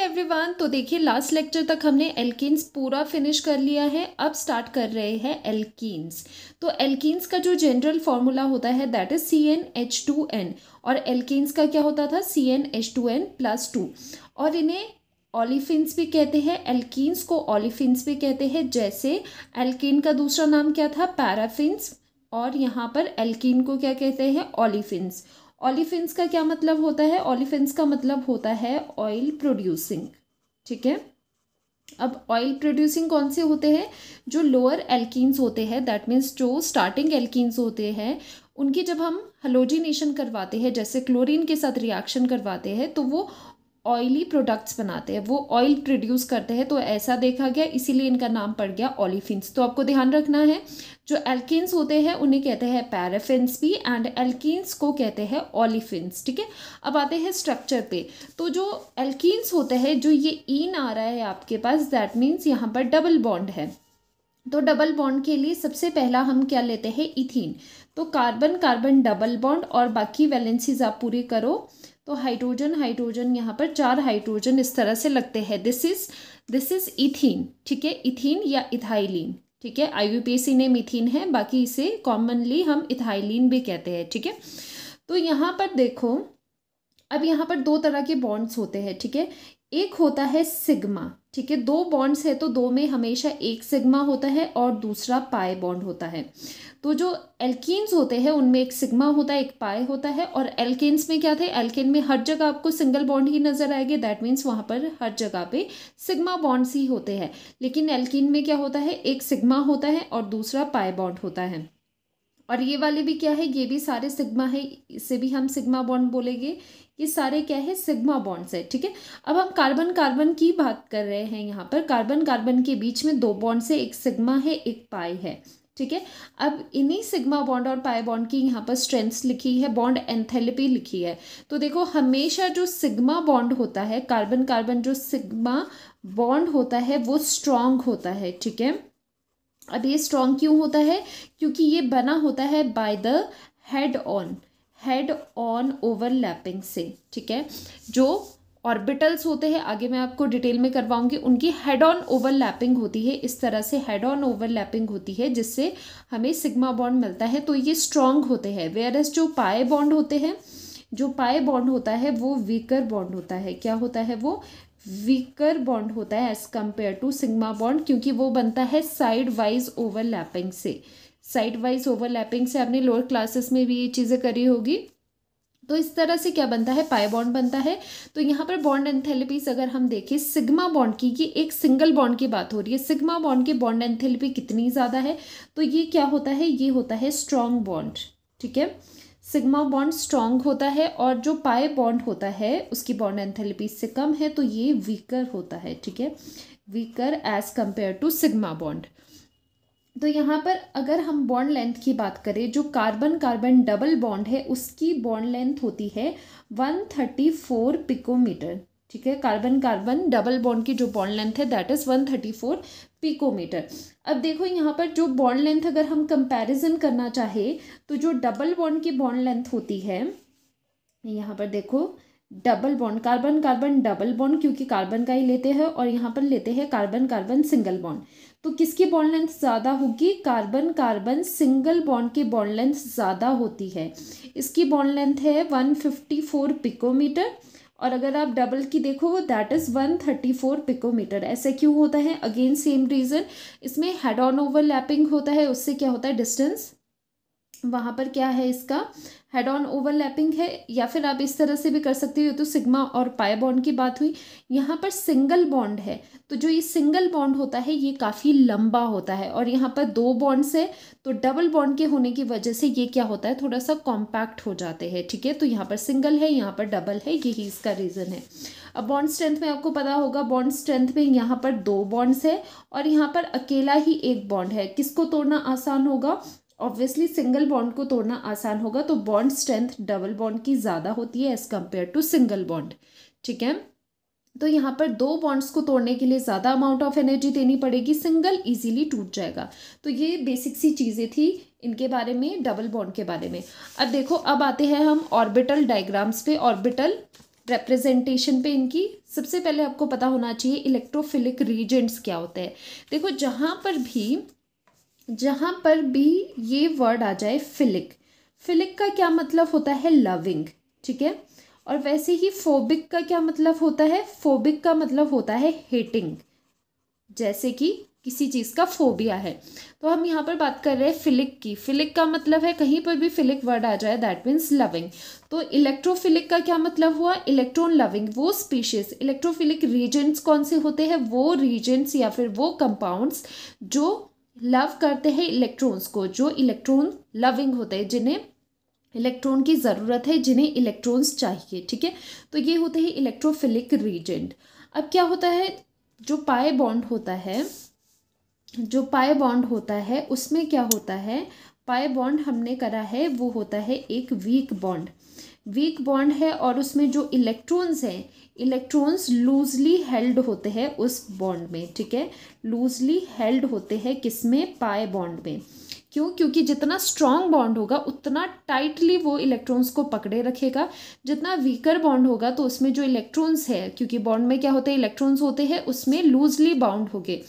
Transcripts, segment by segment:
Everyone. तो देखिए last lecture तक हमने एल्कीन्स पूरा फिनिश कर लिया है। अब स्टार्ट कर रहे हैं एल्कीन्स। तो एल्कीन्स का जो जनरल फॉर्मूला होता है दैट इज CnH2n और एल्कीन्स का क्या होता था CnH2n+2 और इन्हें ओलिफिन्स भी कहते हैं। एल्कीन्स को ओलिफिन्स भी कहते हैं। जैसे एल्कीन का दूसरा नाम क्या था पैराफिन्स और यहाँ पर एल्कीन को क्या कहते हैं ओलिफिन्स। ओलिफिन्स का क्या मतलब होता है? ओलिफिन्स का मतलब होता है ऑयल प्रोड्यूसिंग। ठीक है, अब ऑयल प्रोड्यूसिंग कौन से होते हैं? जो लोअर एल्कीन्स होते हैं, दैट मीन्स जो स्टार्टिंग एल्कीन्स होते हैं उनकी जब हम हेलोजिनेशन करवाते हैं, जैसे क्लोरीन के साथ रिएक्शन करवाते हैं, तो वो ऑयली प्रोडक्ट्स बनाते हैं, वो ऑयल प्रोड्यूस करते हैं। तो ऐसा देखा गया, इसीलिए इनका नाम पड़ गया ओलिफिन्स। तो आपको ध्यान रखना है जो एल्कीन्स होते हैं उन्हें कहते हैं पैराफिन्स भी एंड एल्कीन्स को कहते हैं ओलिफिन्स। ठीक है, अब आते हैं स्ट्रक्चर पे। तो जो एल्कीन्स होते हैं, जो ये ईन आ रहा है आपके पास, दैट मीन्स यहाँ पर डबल बॉन्ड है। तो डबल बॉन्ड के लिए सबसे पहला हम क्या लेते हैं? इथीन। तो कार्बन कार्बन डबल बॉन्ड और बाकी वैलेंसीज आप पूरी करो तो हाइड्रोजन हाइड्रोजन यहाँ पर 4 हाइड्रोजन इस तरह से लगते हैं। This is ethene. ठीक है, इथीन या इथाइलिन। ठीक है, IUPAC नेम इथीन है, बाकी इसे कॉमनली हम इथाइलिन भी कहते हैं। ठीक है, तो यहाँ पर देखो, अब यहाँ पर 2 तरह के बॉन्ड्स होते हैं। ठीक है, एक होता है सिग्मा। ठीक है, 2 बॉन्ड्स है तो 2 में हमेशा एक सिग्मा होता है और दूसरा पाई बॉन्ड होता है। तो जो एल्कीन्स होते हैं उनमें एक सिग्मा होता है, एक पाई होता है। और एल्केन्स में क्या थे? एल्केन में हर जगह आपको सिंगल बॉन्ड ही नजर आएंगे, दैट मीन्स वहाँ पर हर जगह पे सिग्मा बॉन्ड्स ही होते हैं। लेकिन एल्कीन में क्या होता है? एक सिग्मा होता है और दूसरा पाई बॉन्ड होता है। और ये वाले भी क्या है? ये भी सारे सिग्मा है, इसे भी हम सिग्मा बॉन्ड बोलेंगे। ये सारे क्या है? सिग्मा बॉन्ड्स है। ठीक है, अब हम कार्बन कार्बन की बात कर रहे हैं। यहाँ पर कार्बन कार्बन के बीच में 2 बॉन्ड्स है, एक सिग्मा है एक पाई है। ठीक है, अब इन्हीं सिग्मा बॉन्ड और पाई बॉन्ड की यहाँ पर स्ट्रेंथ्स लिखी है, बॉन्ड एंथैल्पी लिखी है। तो देखो हमेशा जो सिग्मा बॉन्ड होता है, कार्बन कार्बन जो सिग्मा बॉन्ड होता है वो स्ट्रॉन्ग होता है। ठीक है, अब ये स्ट्रॉन्ग क्यों होता है? क्योंकि ये बना होता है by the head on overlapping से। ठीक है, जो ऑर्बिटल्स होते हैं, आगे मैं आपको डिटेल में करवाऊंगी, उनकी हेड ऑन ओवरलैपिंग होती है। इस तरह से हेड ऑन ओवरलैपिंग होती है जिससे हमें सिग्मा बॉन्ड मिलता है, तो ये स्ट्रॉन्ग होते हैं। वेयरएस जो पाई बॉन्ड होते हैं, जो पाई बॉन्ड होता है वो वीकर बॉन्ड होता है। क्या होता है? वो वीकर बॉन्ड होता है as compare to sigma bond, क्योंकि वो बनता है साइड वाइज ओवरलैपिंग से। साइड वाइज ओवरलैपिंग से आपने लोअर क्लासेस में भी ये चीज़ें करी होगी। तो इस तरह से क्या बनता है? पाई बॉन्ड बनता है। तो यहाँ पर बॉन्ड एंथैल्पीज अगर हम देखें सिग्मा बॉन्ड की, ये एक सिंगल बॉन्ड की बात हो रही है, सिग्मा बॉन्ड की बॉन्ड एंथैल्पी कितनी ज़्यादा है? तो ये क्या होता है? ये होता है स्ट्रॉन्ग बॉन्ड। ठीक है, सिग्मा बॉन्ड स्ट्रॉन्ग होता है और जो पाई बॉन्ड होता है उसकी बॉन्ड एंथैल्पी से कम है, तो ये वीकर होता है। ठीक है, weaker as compare to sigma bond. तो यहाँ पर अगर हम बॉन्ड लेंथ की बात करें, जो कार्बन कार्बन डबल बॉन्ड है उसकी बॉन्ड लेंथ होती है 134 पिकोमीटर। ठीक है, कार्बन कार्बन डबल बॉन्ड की जो बॉन्ड लेंथ है दैट इज 134 पिकोमीटर। अब देखो यहाँ पर जो बॉन्ड लेंथ अगर हम कंपैरिजन करना चाहे तो जो डबल बॉन्ड की बॉन्ड लेंथ होती है, यहाँ पर देखो double bond, carbon carbon double bond, क्योंकि कार्बन का ही लेते हैं और यहाँ पर लेते हैं कार्बन कार्बन सिंगल बॉन्ड। तो किसकी बॉन्ड लेंथ ज़्यादा होगी? कार्बन कार्बन सिंगल बॉन्ड की बॉन्ड लेंथ ज़्यादा होती है। इसकी बॉन्ड लेंथ है 154 पिकोमीटर और अगर आप डबल की देखो दैट इज़ 134 पिकोमीटर। ऐसे क्यों होता है? अगेन सेम रीज़न, इसमें हेड ऑन ओवरलैपिंग होता है, उससे क्या होता है? डिस्टेंस वहाँ पर क्या है? इसका हेड ऑन ओवरलैपिंग है, या फिर आप इस तरह से भी कर सकते हो। तो सिग्मा और पाई बॉन्ड की बात हुई, यहाँ पर सिंगल बॉन्ड है तो जो ये सिंगल बॉन्ड होता है ये काफ़ी लंबा होता है और यहाँ पर 2 बॉन्ड्स है तो डबल बॉन्ड के होने की वजह से ये क्या होता है? थोड़ा सा कॉम्पैक्ट हो जाते हैं। ठीक है, तो यहाँ पर सिंगल है, यहाँ पर डबल है, यही इसका रीज़न है। अब बॉन्ड स्ट्रेंथ में आपको पता होगा, बॉन्ड स्ट्रेंथ में यहाँ पर 2 बॉन्ड्स है और यहाँ पर अकेला ही एक बॉन्ड है। किसको तोड़ना आसान होगा? ऑब्वियसली सिंगल बॉन्ड को तोड़ना आसान होगा। तो बॉन्ड स्ट्रेंथ डबल बॉन्ड की ज़्यादा होती है as compare to single bond. ठीक है, तो यहाँ पर 2 बॉन्ड्स को तोड़ने के लिए ज़्यादा अमाउंट ऑफ एनर्जी देनी पड़ेगी, सिंगल इजीली टूट जाएगा। तो ये बेसिक सी चीज़ें थी इनके बारे में, डबल बॉन्ड के बारे में। अब देखो, अब आते हैं हम ऑर्बिटल डायग्राम्स पे। ऑर्बिटल रिप्रेजेंटेशन पे इनकी, सबसे पहले आपको पता होना चाहिए इलेक्ट्रोफिलिक रीजेंट्स क्या होते हैं। देखो जहाँ पर भी ये वर्ड आ जाए फिलिक, फिलिक का क्या मतलब होता है, लविंग, ठीक है। और वैसे ही फोबिक का क्या मतलब होता है, फोबिक का मतलब होता है हेटिंग, जैसे कि किसी चीज़ का फोबिया है। तो हम यहाँ पर बात कर रहे हैं फिलिक की। फिलिक का मतलब है कहीं पर भी फिलिक वर्ड आ जाए दैट मीन्स लविंग। तो इलेक्ट्रोफिलिक का क्या मतलब हुआ, इलेक्ट्रॉन लविंग। वो स्पीशीज, इलेक्ट्रोफिलिक रीजेंट्स कौन से होते हैं, वो रीजेंट्स या फिर वो कंपाउंड्स जो लव करते हैं इलेक्ट्रॉन्स को, जो इलेक्ट्रॉन लविंग होते हैं, जिन्हें इलेक्ट्रॉन की ज़रूरत है, जिन्हें इलेक्ट्रॉन्स चाहिए, ठीक है। तो ये होते हैं इलेक्ट्रोफिलिक रीजेंट। अब क्या होता है, जो पाई बॉन्ड होता है उसमें क्या होता है, पाई बॉन्ड हमने करा है वो होता है एक वीक बॉन्ड है, और उसमें जो इलेक्ट्रॉन्स हैं, इलेक्ट्रॉन्स लूजली हेल्ड होते हैं उस बॉन्ड में, ठीक है। लूजली हेल्ड होते हैं किसमें, पाई बॉन्ड में। क्यों, क्योंकि जितना स्ट्रॉन्ग बॉन्ड होगा उतना टाइटली वो इलेक्ट्रॉन्स को पकड़े रखेगा। जितना वीकर बॉन्ड होगा तो उसमें जो इलेक्ट्रॉन्स है, क्योंकि बॉन्ड में क्या होते हैं, इलेक्ट्रॉन्स होते हैं, उसमें लूजली बाउंड हो गए।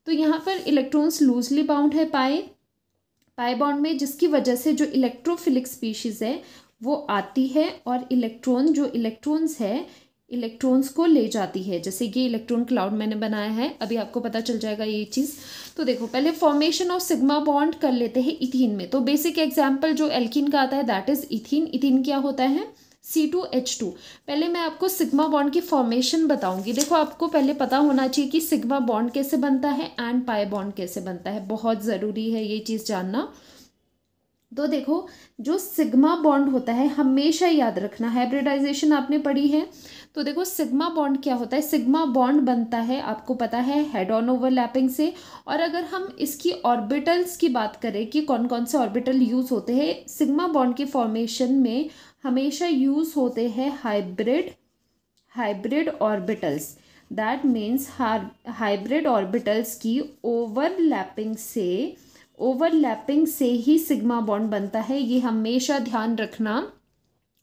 तो यहाँ पर इलेक्ट्रॉन्स लूजली बाउंड है पाई बॉन्ड में, जिसकी वजह से जो इलेक्ट्रोफिलिक स्पीशीज़ है वो आती है और इलेक्ट्रॉन्स है इलेक्ट्रॉन्स को ले जाती है। जैसे कि इलेक्ट्रॉन क्लाउड मैंने बनाया है, अभी आपको पता चल जाएगा ये चीज़। तो देखो पहले फॉर्मेशन ऑफ सिग्मा बॉन्ड कर लेते हैं इथीन में। तो बेसिक एग्जाम्पल जो एल्कीन का आता है दैट इज इथीन। इथीन क्या होता है, C2H2। पहले मैं आपको सिग्मा बॉन्ड की फॉर्मेशन बताऊंगी। देखो आपको पहले पता होना चाहिए कि सिग्मा बॉन्ड कैसे बनता है एंड पाई बॉन्ड कैसे बनता है, बहुत ज़रूरी है ये चीज़ जानना। तो देखो जो सिग्मा बॉन्ड होता है, हमेशा याद रखना, हाइब्रिडाइजेशन आपने पढ़ी है। तो देखो सिग्मा बॉन्ड क्या होता है, सिग्मा बॉन्ड बनता है आपको पता है हेड ऑन ओवरलैपिंग से। और अगर हम इसकी ऑर्बिटल्स की बात करें कि कौन कौन से ऑर्बिटल यूज़ होते हैं सिग्मा बॉन्ड की फॉर्मेशन में, हमेशा यूज़ होते हैं hybrid orbitals. That means hybrid orbitals की ओवरलैपिंग से ही सिग्मा बॉन्ड बनता है। ये हमेशा ध्यान रखना,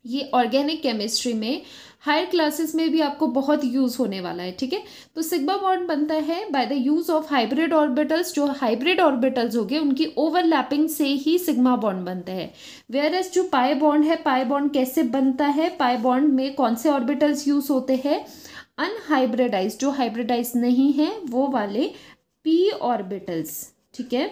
ये ऑर्गेनिक केमिस्ट्री में हायर क्लासेस में भी आपको बहुत यूज़ होने वाला है, ठीक है। तो सिग्मा बॉन्ड बनता है by the use of hybrid orbitals. जो हाइब्रिड ऑर्बिटल्स हो गए उनकी ओवरलैपिंग से ही सिग्मा बॉन्ड बनते हैं। वेयर एज जो पाई बॉन्ड है, पाई बॉन्ड कैसे बनता है, पाई बॉन्ड में कौन से ऑर्बिटल्स यूज़ होते हैं, अनहाइब्रिडाइज, जो हाइब्रिडाइज नहीं है वो वाले पी ऑर्बिटल्स, ठीक है।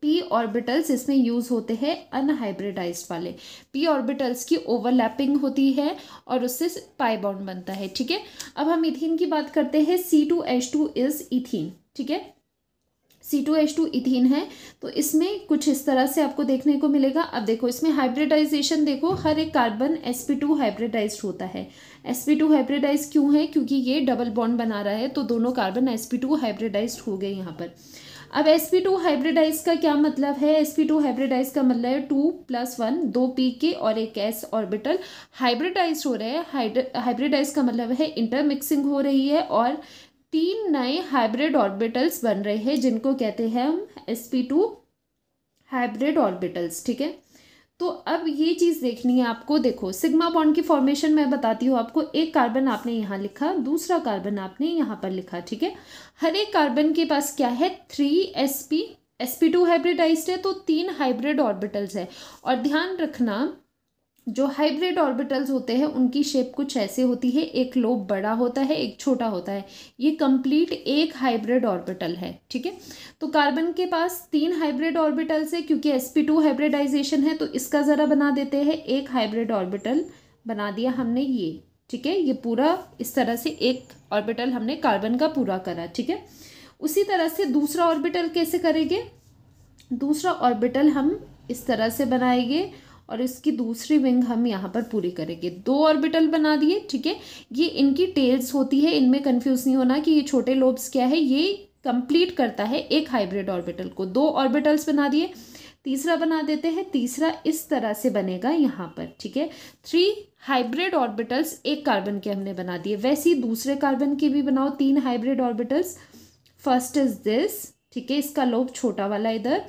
पी ऑर्बिटल्स इसमें यूज होते हैं, अनहाइब्रिडाइज्ड वाले। पी ऑर्बिटल्स की ओवरलैपिंग होती है और उससे पाई बॉन्ड बनता है, ठीक है। अब हम इथीन की बात करते हैं। C2H2 इज इथीन, ठीक है। C2H2 इथीन है। तो इसमें कुछ इस तरह से आपको देखने को मिलेगा। अब देखो इसमें हाइब्रिडाइजेशन देखो, हर एक कार्बन sp2 हाइब्रिडाइज्ड होता है। sp2 हाइब्रिडाइज क्यों है, क्योंकि ये डबल बॉन्ड बना रहा है, तो दोनों कार्बन sp2 हाइब्रिडाइज्ड हो गए यहाँ पर। अब sp2 हाइब्रिडाइज का क्या मतलब है, sp2 हाइब्रिडाइज का मतलब है 2+1, 2 p के और एक s ऑर्बिटल हाइब्रिडाइज हो रहे हैं। हाइब्रिडाइज का मतलब है इंटरमिक्सिंग हो रही है और 3 नए हाइब्रिड ऑर्बिटल्स बन रहे हैं, जिनको कहते हैं हम sp2 हाइब्रिड ऑर्बिटल्स, ठीक है। तो अब ये चीज़ देखनी है आपको। देखो सिग्मा बॉन्ड की फॉर्मेशन मैं बताती हूँ आपको। एक कार्बन आपने यहाँ लिखा, दूसरा कार्बन आपने यहाँ पर लिखा, ठीक है। हर एक कार्बन के पास क्या है, 3sp2 हाइब्रिडाइज्ड है, तो 3 हाइब्रिड ऑर्बिटल्स है। और ध्यान रखना जो हाइब्रिड ऑर्बिटल्स होते हैं उनकी शेप कुछ ऐसे होती है, एक लोब बड़ा होता है, एक छोटा होता है। ये कंप्लीट एक हाइब्रिड ऑर्बिटल है, ठीक है। तो कार्बन के पास 3 हाइब्रिड ऑर्बिटल्स है, क्योंकि sp2 हाइब्रिडाइजेशन है तो इसका ज़रा बना देते हैं, एक हाइब्रिड ऑर्बिटल बना दिया हमने ये, ठीक है। ये पूरा इस तरह से एक ऑर्बिटल हमने कार्बन का पूरा करा, ठीक है। उसी तरह से दूसरा ऑर्बिटल कैसे करेंगे, दूसरा ऑर्बिटल हम इस तरह से बनाएंगे और इसकी दूसरी विंग हम यहाँ पर पूरी करेंगे। 2 ऑर्बिटल बना दिए, ठीक है। ये इनकी टेल्स होती है, इनमें कंफ्यूज नहीं होना कि ये छोटे लोब्स क्या है, ये कंप्लीट करता है एक हाइब्रिड ऑर्बिटल को। 2 ऑर्बिटल्स बना दिए, तीसरा बना देते हैं। तीसरा इस तरह से बनेगा यहाँ पर, ठीक है। 3 हाइब्रिड ऑर्बिटल्स एक कार्बन के हमने बना दिए। वैसे ही दूसरे कार्बन के भी बनाओ 3 hybrid orbitals. First is this, ठीक है, इसका लोब छोटा वाला इधर।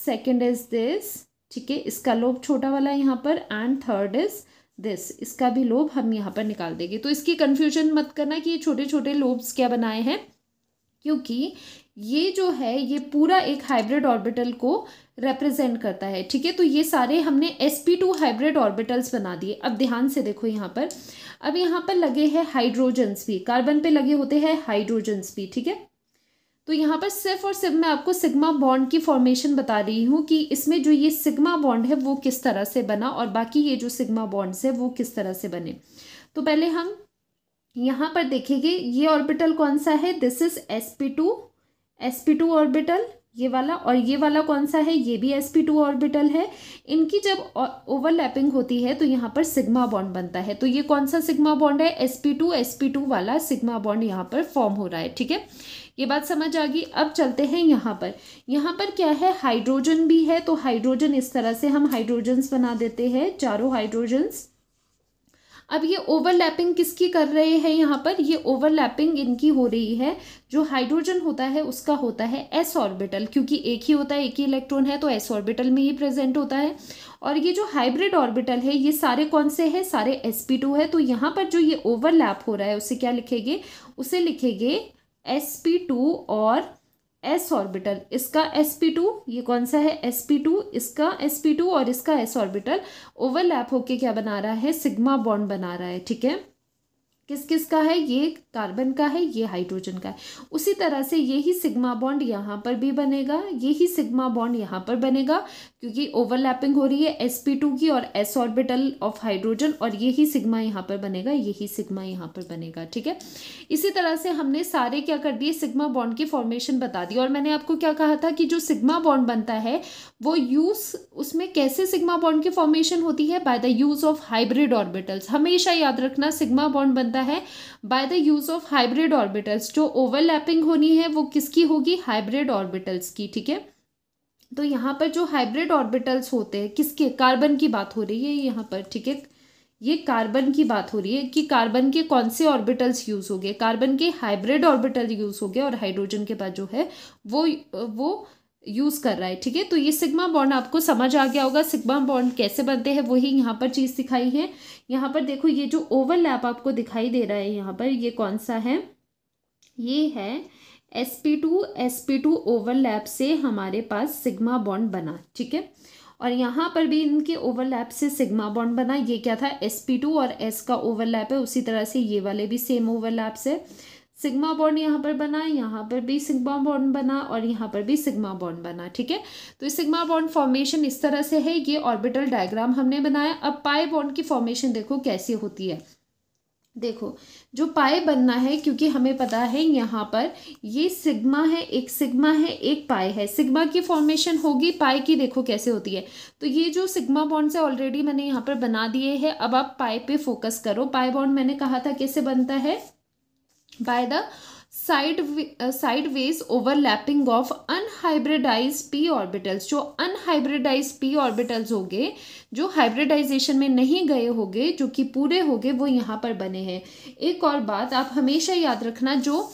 सेकेंड इज दिस, ठीक है, इसका लोब छोटा वाला यहाँ पर। एंड थर्ड इज दिस, इसका भी लोब हम यहाँ पर निकाल देंगे। तो इसकी कन्फ्यूजन मत करना कि ये छोटे छोटे लोब्स क्या बनाए हैं, क्योंकि ये जो है ये पूरा एक हाइब्रिड ऑर्बिटल को रिप्रेजेंट करता है, ठीक है। तो ये सारे हमने sp2 हाइब्रिड ऑर्बिटल्स बना दिए। अब ध्यान से देखो यहाँ पर, अब यहाँ पर लगे हैं हाइड्रोजन्स भी, कार्बन पे लगे होते हैं हाइड्रोजन्स भी, ठीक है। तो यहाँ पर सिर्फ और सिर्फ मैं आपको सिग्मा बॉन्ड की फॉर्मेशन बता रही हूँ कि इसमें जो ये सिग्मा बॉन्ड है वो किस तरह से बना, और बाकी ये जो सिग्मा बॉन्ड्स है वो किस तरह से बने। तो पहले हम यहाँ पर देखेंगे ये ऑर्बिटल कौन सा है, दिस इज sp2 ऑर्बिटल ये वाला, और ये वाला कौन सा है, ये भी sp2 ऑर्बिटल है। इनकी जब ओवरलैपिंग होती है तो यहाँ पर सिग्मा बॉन्ड बनता है। तो ये कौन सा सिग्मा बॉन्ड है, sp2 वाला सिग्मा बॉन्ड यहाँ पर फॉर्म हो रहा है, ठीक है। ये बात समझ आ गई। अब चलते हैं यहाँ पर क्या है, हाइड्रोजन भी है। तो हाइड्रोजन इस तरह से हम हाइड्रोजन्स बना देते हैं, चारों हाइड्रोजन्स। अब ये ओवरलैपिंग किसकी कर रहे हैं, यहाँ पर ये ओवरलैपिंग इनकी हो रही है, जो हाइड्रोजन होता है उसका होता है s ऑर्बिटल, क्योंकि एक ही होता है, एक ही इलेक्ट्रॉन है, तो s ऑर्बिटल में ही प्रेजेंट होता है। और ये जो हाइब्रिड ऑर्बिटल है ये सारे कौन से हैं, सारे sp2 है। तो यहाँ पर जो ये ओवरलैप हो रहा है उसे क्या लिखेंगे, उसे लिखेंगे sp2 और s ऑर्बिटल, इसका sp2, ये कौन सा है sp2, इसका sp2 और इसका s ऑर्बिटल ओवरलैप होके क्या बना रहा है, सिग्मा बॉन्ड बना रहा है, ठीक है। किस किस का है, ये कार्बन का है, ये हाइड्रोजन का है। उसी तरह से यही सिग्मा बॉन्ड यहाँ पर भी बनेगा, यही सिग्मा बॉन्ड यहाँ पर बनेगा, क्योंकि ओवरलैपिंग हो रही है sp2 की और s ऑर्बिटल ऑफ हाइड्रोजन, और यही सिग्मा यहाँ पर बनेगा, यही सिग्मा यहाँ पर बनेगा, ठीक है। इसी तरह से हमने सारे क्या कर दिए, सिग्मा बॉन्ड की फॉर्मेशन बता दी। और मैंने आपको क्या कहा था कि जो सिग्मा बॉन्ड बनता है वो उसमें कैसे सिग्मा बॉन्ड की फॉर्मेशन होती है, by the use of hybrid orbitals. हमेशा याद रखना सिग्मा बॉन्ड बनता है by the use of hybrid orbitals. जो ओवरलैपिंग होनी है वो किसकी होगी, हाइब्रिड ऑर्बिटल्स की, ठीक है। तो यहाँ पर जो हाइब्रिड ऑर्बिटल्स होते हैं किसके, कार्बन की बात हो रही है यहाँ पर, ठीक है। ये कार्बन की बात हो रही है कि कार्बन के कौन से ऑर्बिटल्स यूज हो गए, कार्बन के हाइब्रिड ऑर्बिटल यूज हो गए, और हाइड्रोजन के बाद जो है वो यूज कर रहा है, ठीक है। तो ये सिग्मा बॉन्ड आपको समझ आ गया होगा, सिग्मा बॉन्ड कैसे बनते हैं वही यहाँ पर चीज दिखाई है। यहाँ पर देखो ये जो ओवरलैप आपको दिखाई दे रहा है यहाँ पर, ये कौन सा है, ये है sp2 ओवरलैप से हमारे पास सिग्मा बॉन्ड बना, ठीक है। और यहाँ पर भी इनके ओवरलैप से सिग्मा बॉन्ड बना, ये क्या था, sp2 और s का ओवरलैप है। उसी तरह से ये वाले भी सेम ओवरलैप से सिग्मा बॉन्ड यहाँ पर बना, यहाँ पर भी सिग्मा बॉन्ड बना, और यहाँ पर भी सिग्मा बॉन्ड बना, ठीक है। तो इस सिग्मा बॉन्ड फॉर्मेशन इस तरह से है, ये ऑर्बिटल डायग्राम हमने बनाया। अब पाई बॉन्ड की फॉर्मेशन देखो कैसी होती है। देखो जो पाई बनना है, क्योंकि हमें पता है यहाँ पर ये सिग्मा है, एक पाई है, सिग्मा की फॉर्मेशन होगी, पाई की देखो कैसे होती है। तो ये जो सिग्मा बॉन्ड से ऑलरेडी मैंने यहाँ पर बना दिए हैं। अब आप पाई पे फोकस करो। पाई बॉन्ड मैंने कहा था कैसे बनता है, by the sideways overlapping of unhybridized p orbitals। जो unhybridized p orbitals होंगे, जो हाइब्रिडाइजेशन में नहीं गए होंगे, जो कि पूरे होंगे, वो यहाँ पर बने हैं। एक और बात आप हमेशा याद रखना, जो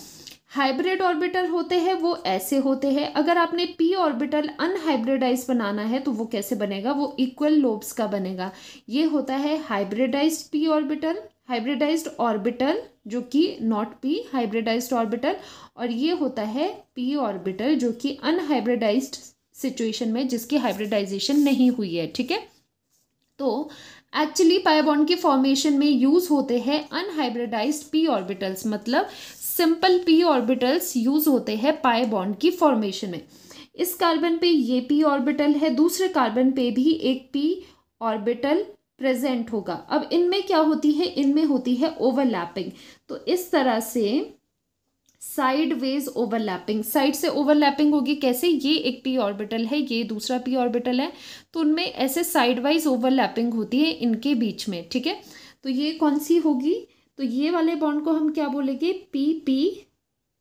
हाइब्रिड ऑर्बिटल होते हैं वो ऐसे होते हैं। अगर आपने p ऑर्बिटल अनहाइब्रिडाइज बनाना है तो वो कैसे बनेगा, वो इक्वल लोब्स का बनेगा। ये होता है hybridised p orbital, hybridised orbital जो कि नॉट p हाइब्रिडाइज्ड ऑर्बिटल, और ये होता है p ऑर्बिटल जो कि अनहाइब्रिडाइज्ड सिचुएशन में, जिसकी हाइब्रिडाइजेशन नहीं हुई है, ठीक है। तो एक्चुअली पाई बॉन्ड की फॉर्मेशन में यूज होते हैं अनहाइब्रिडाइज्ड p ऑर्बिटल्स, मतलब सिंपल p ऑर्बिटल्स यूज होते हैं पाई बॉन्ड की फॉर्मेशन में। इस कार्बन पे ये p ऑर्बिटल है, दूसरे कार्बन पे भी एक p ऑर्बिटल प्रेजेंट होगा। अब इनमें क्या होती है, इनमें होती है ओवरलैपिंग। तो इस तरह से साइड वेज ओवरलैपिंग, साइड से ओवरलैपिंग होगी कैसे, ये एक p ऑर्बिटल है, ये दूसरा p ऑर्बिटल है, तो उनमें ऐसे साइड वाइज ओवरलैपिंग होती है इनके बीच में, ठीक है। तो ये कौन सी होगी, तो ये वाले बॉन्ड को हम क्या बोलेंगे,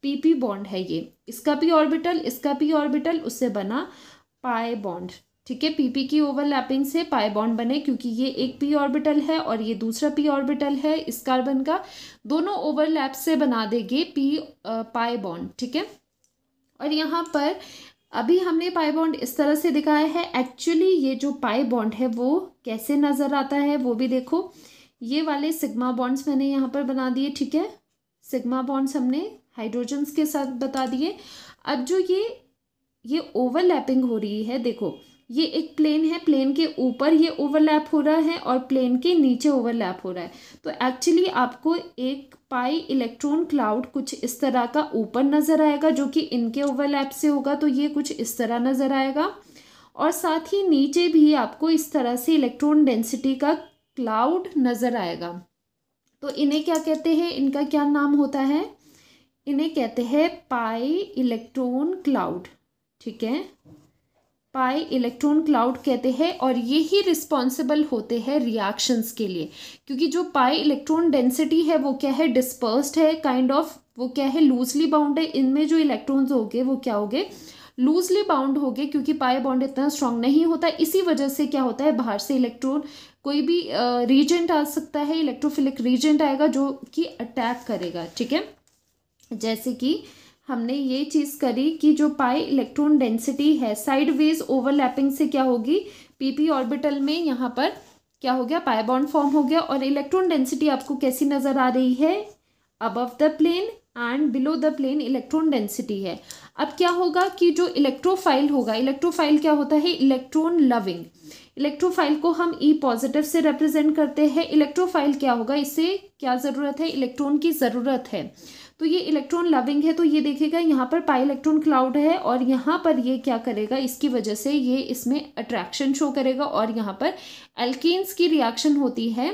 PP बॉन्ड है ये, इसका p ऑर्बिटल, इसका p ऑर्बिटल, उससे बना पाई बॉन्ड, ठीक है। PP की ओवरलैपिंग से पाई बॉन्ड बने, क्योंकि ये एक p ऑर्बिटल है और ये दूसरा p ऑर्बिटल है इस कार्बन का, दोनों ओवरलैप से बना देंगे पाई बॉन्ड, ठीक है। और यहाँ पर अभी हमने पाई बॉन्ड इस तरह से दिखाया है। एक्चुअली ये जो पाई बॉन्ड है वो कैसे नजर आता है वो भी देखो। ये वाले सिग्मा बॉन्ड्स मैंने यहाँ पर बना दिए, ठीक है। सिग्मा बॉन्ड्स हमने हाइड्रोजन्स के साथ बता दिए। अब जो ये ओवरलैपिंग हो रही है, देखो ये एक प्लेन है, प्लेन के ऊपर ये ओवरलैप हो रहा है और प्लेन के नीचे ओवरलैप हो रहा है। तो एक्चुअली आपको एक पाई इलेक्ट्रॉन क्लाउड कुछ इस तरह का ऊपर नज़र आएगा जो कि इनके ओवरलैप से होगा, तो ये कुछ इस तरह नज़र आएगा। और साथ ही नीचे भी आपको इस तरह से इलेक्ट्रॉन डेंसिटी का क्लाउड नज़र आएगा। तो इन्हें क्या कहते हैं, इनका क्या नाम होता है, इन्हें कहते हैं पाई इलेक्ट्रॉन क्लाउड, ठीक है। पाई इलेक्ट्रॉन क्लाउड कहते हैं और ये ही रिस्पॉन्सिबल होते हैं रिएक्शंस के लिए, क्योंकि जो पाई इलेक्ट्रॉन डेंसिटी है वो क्या है, डिस्पर्स्ड है, काइंड ऑफ वो क्या है, लूजली बाउंड है। इनमें जो इलेक्ट्रॉन्स होंगे वो क्या होंगे, लूजली बाउंड होंगे, क्योंकि पाई बॉन्ड इतना स्ट्रांग नहीं होता। इसी वजह से क्या होता है, बाहर से इलेक्ट्रॉन कोई भी रीजेंट आ सकता है, इलेक्ट्रोफिलिक रीजेंट आएगा जो कि अटैक करेगा, ठीक है। जैसे कि हमने ये चीज़ करी कि जो पाई इलेक्ट्रॉन डेंसिटी है साइडवेज ओवरलैपिंग से क्या होगी, पीपी ऑर्बिटल में यहाँ पर क्या हो गया, पाई बॉन्ड फॉर्म हो गया। और इलेक्ट्रॉन डेंसिटी आपको कैसी नज़र आ रही है, above the plane and below the plane electron density है। अब क्या होगा कि जो इलेक्ट्रोफाइल होगा, इलेक्ट्रोफाइल क्या होता है, इलेक्ट्रॉन लविंग। इलेक्ट्रोफाइल को हम ई पॉजिटिव से रिप्रेजेंट करते हैं। इलेक्ट्रोफाइल क्या होगा, इससे क्या ज़रूरत है, इलेक्ट्रॉन की ज़रूरत है। तो ये इलेक्ट्रॉन लविंग है, तो ये देखेगा यहाँ पर पाई इलेक्ट्रॉन क्लाउड है और यहाँ पर ये क्या करेगा, इसकी वजह से ये इसमें अट्रैक्शन शो करेगा। और यहाँ पर एल्कीन्स की रिएक्शन होती है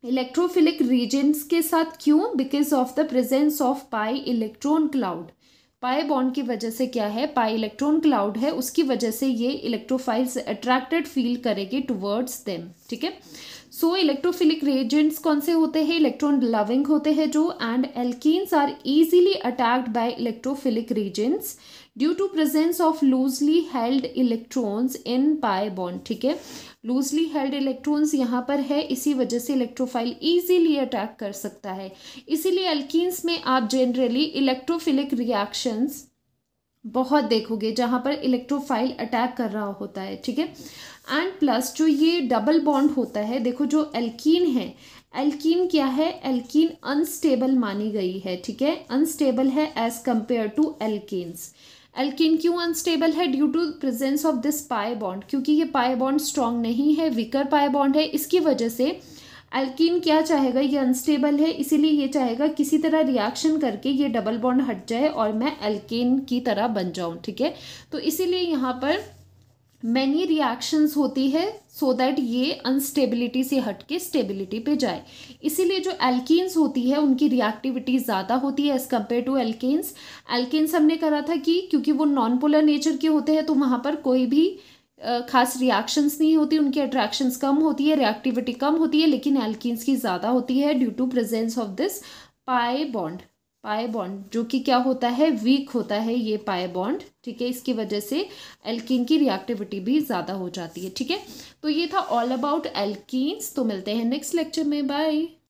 इलेक्ट्रोफिलिक रीजेंट्स के साथ। क्यों, because of the presence of pi electron cloud. Pi bond की वजह से क्या है, पाई इलेक्ट्रॉन क्लाउड है, उसकी वजह से ये इलेक्ट्रोफाइल्स अट्रैक्टेड फील करेगी टुवर्ड्स देम, ठीक है। सो इलेक्ट्रोफिलिक रिएजेंट्स कौन से होते हैं, इलेक्ट्रॉन लविंग होते हैं जो, and alkenes are easily attacked by electrophilic reagents due to presence of loosely held electrons in pi bond, ठीक है। लूजली हेल्ड इलेक्ट्रॉन्स यहाँ पर है, इसी वजह से इलेक्ट्रोफाइल इजीली अटैक कर सकता है। इसीलिए एल्कीन्स में आप जनरली इलेक्ट्रोफिलिक रिएक्शंस बहुत देखोगे जहाँ पर इलेक्ट्रोफाइल अटैक कर रहा होता है, ठीक है। एंड प्लस जो ये डबल बॉन्ड होता है, देखो जो एल्कीन है, एल्कीन क्या है, एल्कीन अनस्टेबल मानी गई है, ठीक है, अनस्टेबल है as compare to alkenes. Alkene क्यों अनस्टेबल है, due to presence of this pi bond, क्योंकि ये पाई बॉन्ड स्ट्रांग नहीं है, वीकर पाई बॉन्ड है। इसकी वजह से एल्कीन क्या चाहेगा, ये अनस्टेबल है, इसीलिए ये चाहेगा किसी तरह रिएक्शन करके ये डबल बॉन्ड हट जाए और मैं एल्कीन की तरह बन जाऊं, ठीक है। तो इसीलिए यहाँ पर मैनी रिएक्शंस होती है सो दैट ये अनस्टेबिलिटी से हट के स्टेबिलिटी पे जाए। इसीलिए जो एल्कीन्स होती है उनकी रिएक्टिविटी ज़्यादा होती है as compare to alkanes. Alkanes हमने करा था कि क्योंकि वो नॉन पोलर नेचर के होते हैं तो वहाँ पर कोई भी खास रिएक्शंस नहीं होती, उनकी अट्रैक्शंस कम होती है, रिएक्टिविटी कम होती है, लेकिन एल्कीन्स की ज़्यादा होती है due to presence of this pi bond. Pi bond जो कि क्या होता है, वीक होता है ये पाई बॉन्ड, ठीक है। इसकी वजह से एल्कीन की रिएक्टिविटी भी ज़्यादा हो जाती है, ठीक है। तो ये था ऑल अबाउट एल्कीन्स। तो मिलते हैं नेक्स्ट लेक्चर में, बाय।